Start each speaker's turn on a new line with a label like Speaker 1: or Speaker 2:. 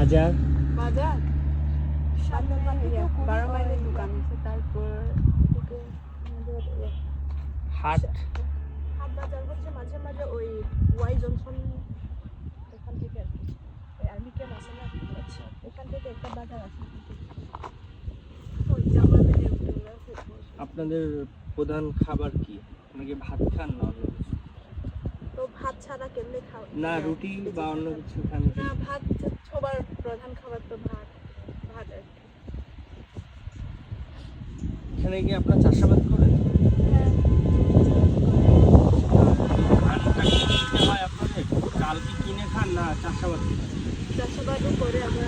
Speaker 1: বাজার
Speaker 2: বাজার সামনে 12 মাইলের দোকান আছে, তারপর এদিকে আমাদের
Speaker 1: হাট
Speaker 2: হাট বাজার হচ্ছে মাঝে মাঝে ওই ওয়াই জংশন ওখান থেকে আর কি, ওই আর্মি ক্যাম্প আছে না, আচ্ছা ওখান থেকে একটা বাজার আছে, ওই জামালের এগুলো আছে।
Speaker 1: আপনাদের প্রধান খাবার কি? নাকি ভাত খান না অন্য কিছু?
Speaker 2: তো ভাত ছাড়া কেমনে খাও
Speaker 1: না রুটি বা অন্য কিছু খান?
Speaker 2: না, ভাত সবার প্রধান খাবার তো ভাত ভাত আর কি।
Speaker 1: এখানে কি আপনার চাষাবাদ করেন?
Speaker 2: হ্যাঁ,
Speaker 1: ধানটা কি কিনতে হয় আপনাদের? চাল কি কিনে খান না চাষাবাদ?
Speaker 2: চাষাবাদও করে আমরা।